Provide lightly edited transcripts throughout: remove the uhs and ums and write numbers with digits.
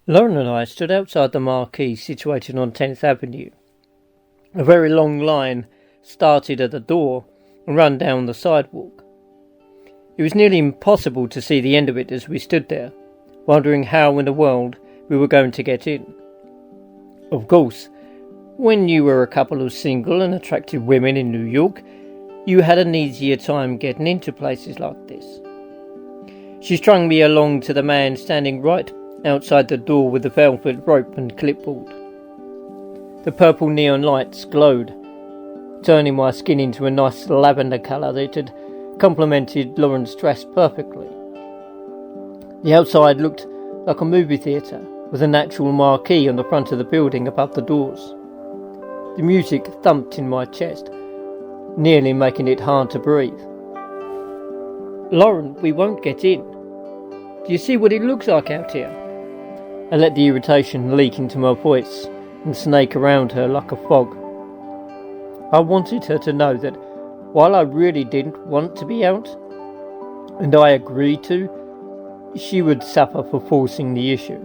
Lauren and I stood outside the marquee situated on 10th Avenue. A very long line started at the door and ran down the sidewalk. It was nearly impossible to see the end of it as we stood there, wondering how in the world we were going to get in. Of course, when you were a couple of single and attractive women in New York, you had an easier time getting into places like this. She strung me along to the man standing right outside the door with the velvet rope and clipboard. The purple neon lights glowed, turning my skin into a nice lavender colour that had complemented Lauren's dress perfectly. The outside looked like a movie theatre, with an actual marquee on the front of the building above the doors. The music thumped in my chest, nearly making it hard to breathe. "Lauren, we won't get in. Do you see what it looks like out here?" I let the irritation leak into my voice and snake around her like a fog. I wanted her to know that while I really didn't want to be out, and I agreed to, she would suffer for forcing the issue.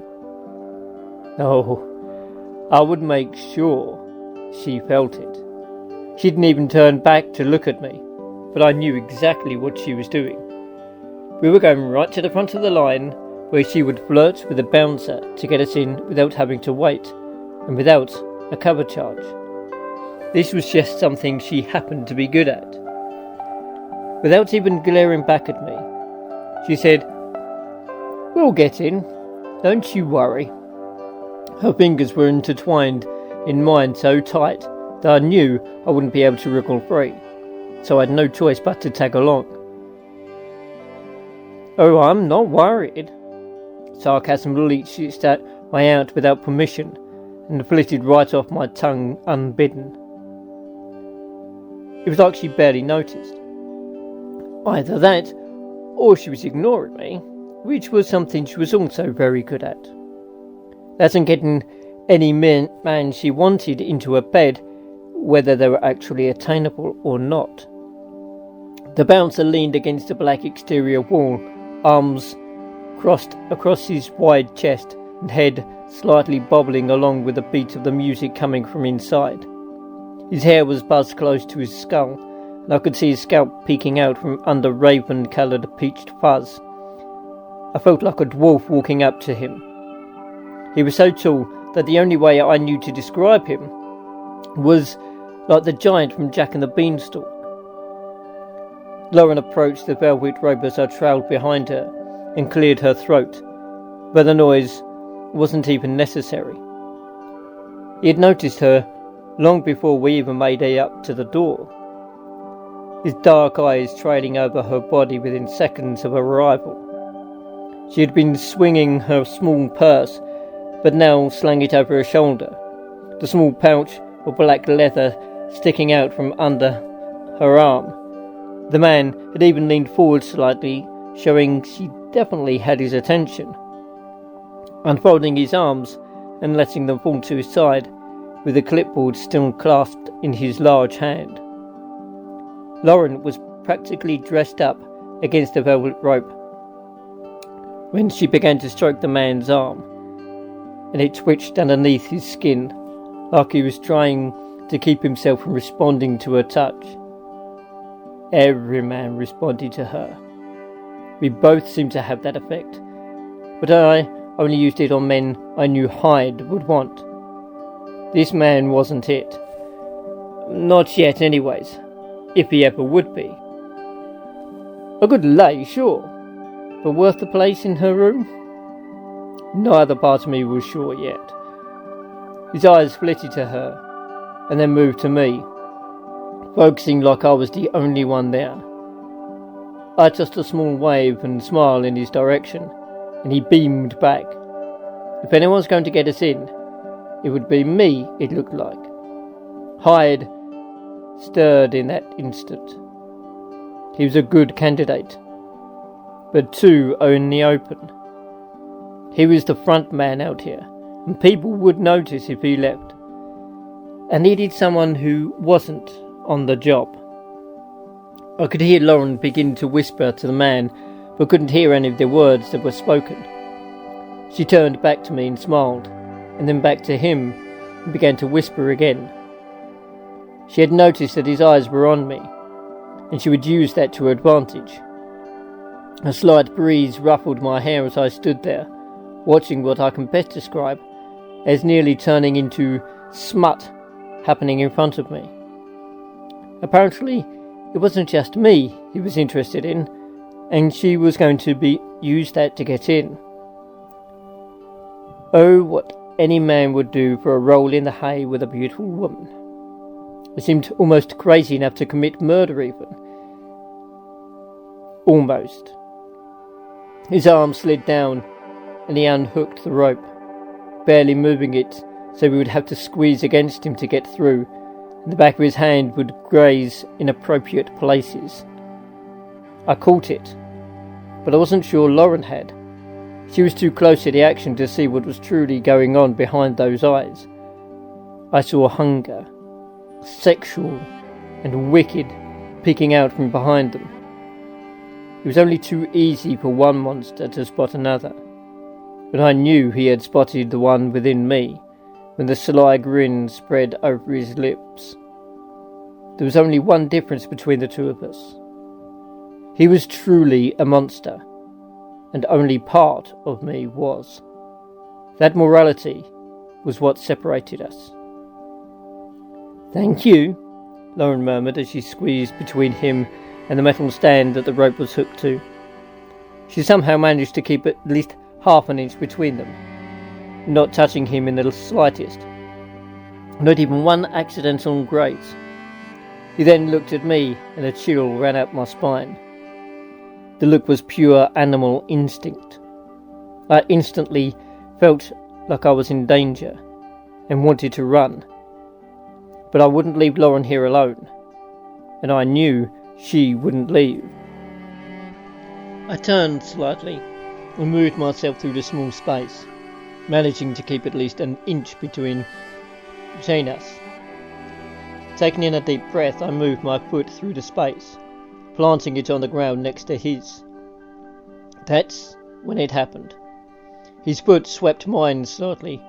Oh, I would make sure she felt it. She didn't even turn back to look at me, but I knew exactly what she was doing. We were going right to the front of the line, where she would flirt with a bouncer to get us in without having to wait, and without a cover charge. This was just something she happened to be good at. Without even glaring back at me, she said, "We'll get in, don't you worry." Her fingers were intertwined in mine so tight that I knew I wouldn't be able to wriggle free, so I had no choice but to tag along. "Oh, I'm not worried." Sarcasm leached out without permission and flitted right off my tongue unbidden. It was like she barely noticed. Either that, or she was ignoring me, which was something she was also very good at. That and getting any man she wanted into her bed, whether they were actually attainable or not. The bouncer leaned against the black exterior wall, arms crossed across his wide chest and head slightly bobbling along with the beat of the music coming from inside. His hair was buzzed close to his skull, and I could see his scalp peeking out from under raven-coloured peached fuzz. I felt like a dwarf walking up to him. He was so tall that the only way I knew to describe him was like the giant from Jack and the Beanstalk. Lauren approached the velvet robe as I trailed behind her and cleared her throat, but the noise wasn't even necessary. He had noticed her long before we even made it up to the door, his dark eyes trailing over her body within seconds of her arrival. She had been swinging her small purse, but now slung it over her shoulder, the small pouch of black leather sticking out from under her arm. The man had even leaned forward slightly, showing she definitely had his attention. Unfolding his arms and letting them fall to his side, with the clipboard still clasped in his large hand. Lauren was practically dressed up against the velvet rope when she began to stroke the man's arm, and it twitched underneath his skin like he was trying to keep himself from responding to her touch. Every man responded to her. We both seemed to have that effect, but I only used it on men I knew Hyde would want. This man wasn't it. Not yet anyways, if he ever would be. A good lay, sure, but worth the place in her room? Neither part of me was sure yet. His eyes flitted to her, and then moved to me, focusing like I was the only one there. I tossed a small wave and smile in his direction, and he beamed back. If anyone's going to get us in, it would be me, it looked like. Hyde stirred in that instant. He was a good candidate, but two are in the open. He was the front man out here, and people would notice if he left. I needed someone who wasn't on the job. I could hear Lauren begin to whisper to the man, but couldn't hear any of the words that were spoken. She turned back to me and smiled, and then back to him and began to whisper again. She had noticed that his eyes were on me, and she would use that to her advantage. A slight breeze ruffled my hair as I stood there, watching what I can best describe as nearly turning into smut happening in front of me. Apparently, it wasn't just me he was interested in, and she was going to use that to get in. Oh, what any man would do for a roll in the hay with a beautiful woman. I seemed almost crazy enough to commit murder even. Almost. His arm slid down and he unhooked the rope, barely moving it so we would have to squeeze against him to get through, and the back of his hand would graze in appropriate places. I caught it, but I wasn't sure Lauren had. She was too close to the action to see what was truly going on behind those eyes. I saw hunger, sexual and wicked, peeking out from behind them. It was only too easy for one monster to spot another, but I knew he had spotted the one within me when the sly grin spread over his lips. There was only one difference between the two of us. He was truly a monster, and only part of me was. That morality was what separated us. "Thank you," Lauren murmured as she squeezed between him and the metal stand that the rope was hooked to. She somehow managed to keep at least half an inch between them, not touching him in the slightest. Not even one accidental graze. He then looked at me and a chill ran up my spine. The look was pure animal instinct. I instantly felt like I was in danger and wanted to run. But I wouldn't leave Lauren here alone, and I knew she wouldn't leave. I turned slightly and moved myself through the small space, managing to keep at least an inch between us. Taking in a deep breath, I moved my foot through the space, planting it on the ground next to his. That's when it happened. His foot swept mine slightly,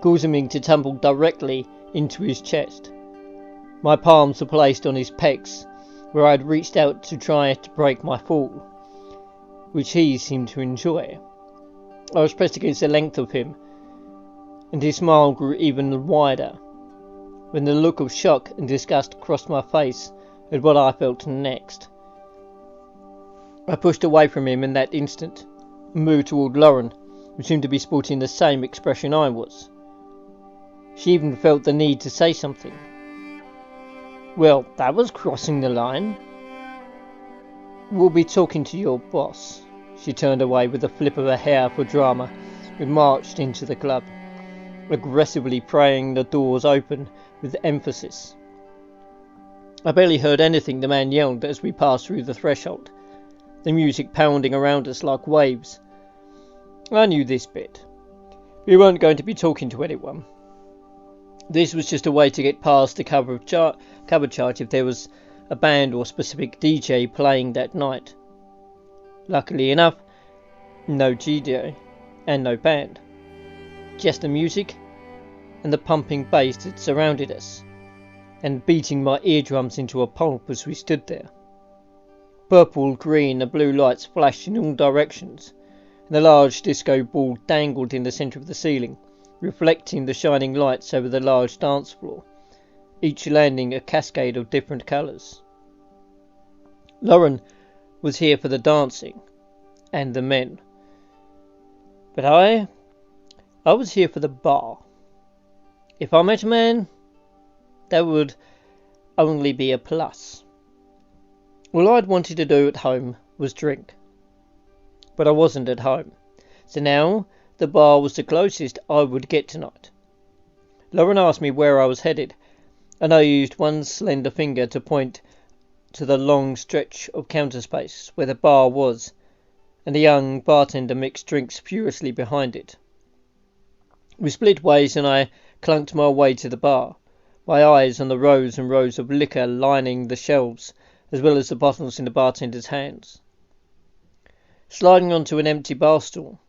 causing me to tumble directly into his chest. My palms were placed on his pecs, where I had reached out to try to break my fall, which he seemed to enjoy. I was pressed against the length of him, and his smile grew even wider, when the look of shock and disgust crossed my face at what I felt next. I pushed away from him in that instant, and moved toward Lauren, who seemed to be sporting the same expression I was. She even felt the need to say something. "Well, that was crossing the line." "We'll be talking to your boss." She turned away with a flip of her hair for drama and marched into the club, aggressively praying the doors open with emphasis. I barely heard anything the man yelled as we passed through the threshold, the music pounding around us like waves. I knew this bit. We weren't going to be talking to anyone. This was just a way to get past the cover charge if there was a band or specific DJ playing that night. Luckily enough, no DJ and no band. Just the music and the pumping bass that surrounded us, and beating my eardrums into a pulp as we stood there. Purple, green and blue lights flashed in all directions, and a large disco ball dangled in the centre of the ceiling, reflecting the shining lights over the large dance floor, each landing a cascade of different colours. Lauren was here for the dancing and the men, but I was here for the bar. If I met a man, that would only be a plus. All I'd wanted to do at home was drink, but I wasn't at home, so now the bar was the closest I would get tonight. Lauren asked me where I was headed, and I used one slender finger to point to the long stretch of counter space where the bar was, and the young bartender mixed drinks furiously behind it. We split ways and I clunked my way to the bar, my eyes on the rows and rows of liquor lining the shelves, as well as the bottles in the bartender's hands. Sliding onto an empty bar stool,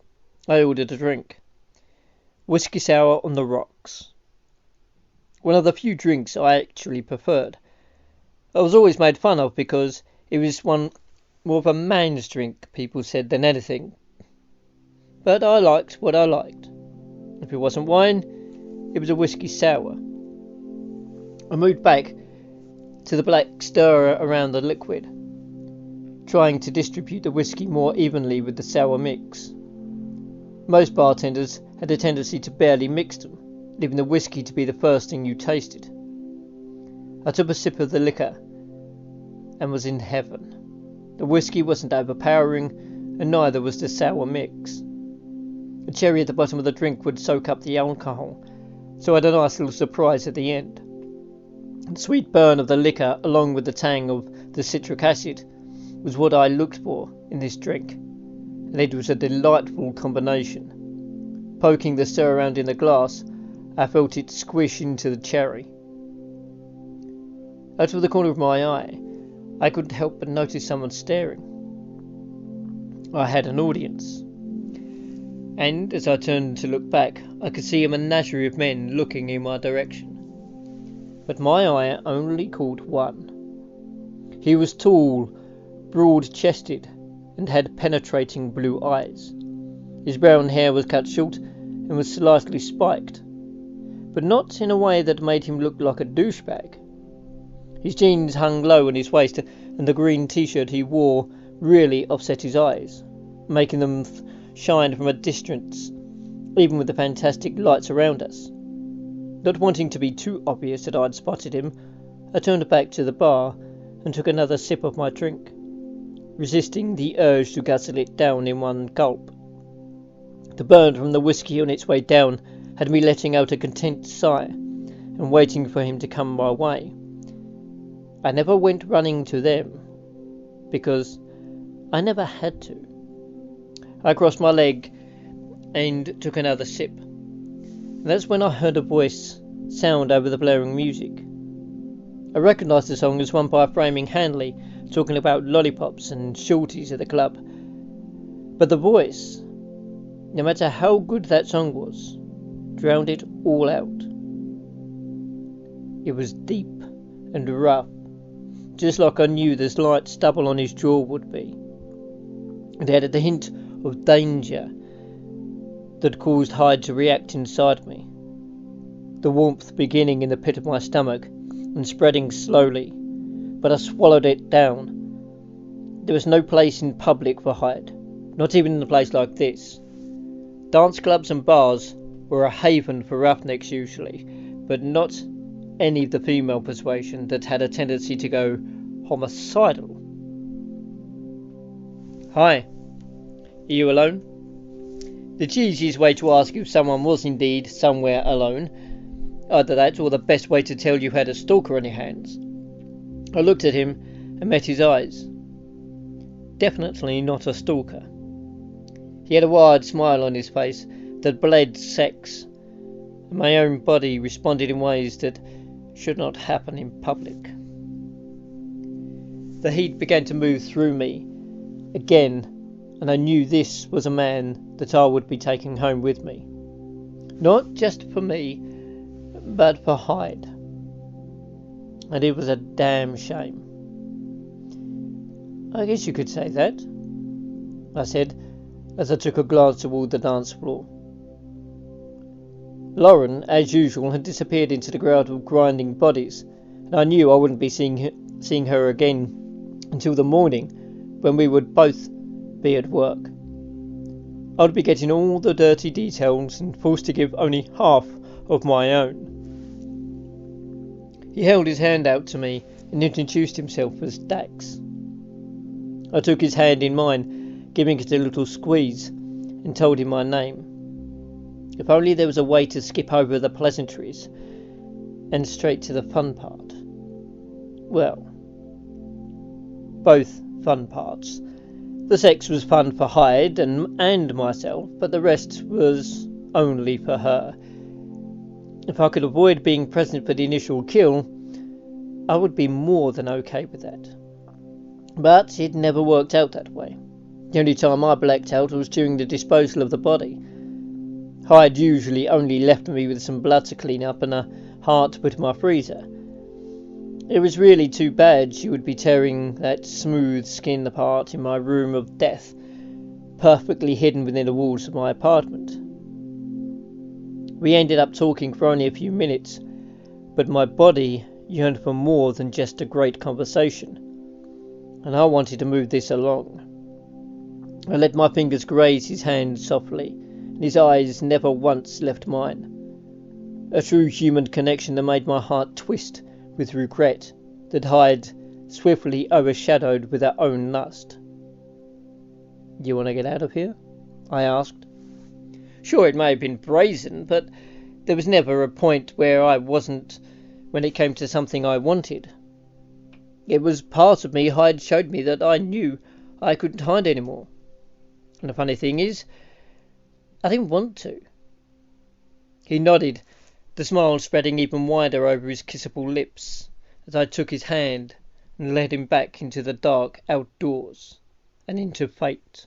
I ordered a drink. Whiskey sour on the rocks. One of the few drinks I actually preferred. I was always made fun of because it was more of a man's drink, people said, than anything. But I liked what I liked. If it wasn't wine, it was a whiskey sour. I moved back to the black stirrer around the liquid, trying to distribute the whiskey more evenly with the sour mix. Most bartenders had a tendency to barely mix them, leaving the whiskey to be the first thing you tasted. I took a sip of the liquor and was in heaven. The whiskey wasn't overpowering, and neither was the sour mix. The cherry at the bottom of the drink would soak up the alcohol, so I had a nice little surprise at the end. The sweet burn of the liquor, along with the tang of the citric acid, was what I looked for in this drink, and it was a delightful combination. Poking the stir around in the glass, I felt it squish into the cherry. Out of the corner of my eye, I couldn't help but notice someone staring. I had an audience, and as I turned to look back, I could see a menagerie of men looking in my direction. But my eye only caught one. He was tall, broad-chested, and had penetrating blue eyes. His brown hair was cut short and was slightly spiked, but not in a way that made him look like a douchebag. His jeans hung low on his waist, and the green t-shirt he wore really offset his eyes, making them shine from a distance, even with the fantastic lights around us. Not wanting to be too obvious that I'd spotted him, I turned back to the bar and took another sip of my drink, resisting the urge to guzzle it down in one gulp. The burn from the whiskey on its way down had me letting out a content sigh and waiting for him to come my way. I never went running to them, because I never had to. I crossed my leg and took another sip. And that's when I heard a voice sound over the blaring music. I recognised the song as one by Framing Hanley, talking about lollipops and shorties at the club. But the voice, no matter how good that song was, drowned it all out. It was deep and rough, just like I knew the slight stubble on his jaw would be. It added a hint of danger that caused Hyde to react inside me, the warmth beginning in the pit of my stomach and spreading slowly, but I swallowed it down. There was no place in public for Hyde, not even in a place like this. Dance clubs and bars were a haven for roughnecks usually, but not any of the female persuasion that had a tendency to go homicidal. "Hi, are you alone?" The cheesiest way to ask if someone was indeed somewhere alone. Either that or the best way to tell you had a stalker on your hands. I looked at him and met his eyes. Definitely not a stalker. He had a wide smile on his face that bled sex, and my own body responded in ways that should not happen in public. The heat began to move through me again, and I knew this was a man that I would be taking home with me. Not just for me, but for Hyde. And it was a damn shame. "I guess you could say that," I said, as I took a glance toward the dance floor. Lauren, as usual, had disappeared into the crowd of grinding bodies, and I knew I wouldn't be seeing her again until the morning, when we would both be at work. I would be getting all the dirty details and forced to give only half of my own. He held his hand out to me and introduced himself as Dax. I took his hand in mine, giving it a little squeeze, and told him my name. If only there was a way to skip over the pleasantries and straight to the fun part. Well, both fun parts. The sex was fun for Hyde and myself, but the rest was only for her. If I could avoid being present for the initial kill, I would be more than okay with that. But it never worked out that way. The only time I blacked out was during the disposal of the body. Hyde usually only left me with some blood to clean up and a heart to put in my freezer. It was really too bad she would be tearing that smooth skin apart in my room of death, perfectly hidden within the walls of my apartment. We ended up talking for only a few minutes, but my body yearned for more than just a great conversation, and I wanted to move this along. I let my fingers graze his hand softly, and his eyes never once left mine. A true human connection that made my heart twist with regret that Hyde swiftly overshadowed with her own lust. "You want to get out of here?" I asked. Sure, it may have been brazen, but there was never a point where I wasn't when it came to something I wanted. It was part of me Hyde showed me that I knew I couldn't hide anymore. And the funny thing is, I didn't want to. He nodded, the smile spreading even wider over his kissable lips, as I took his hand and led him back into the dark outdoors and into fate.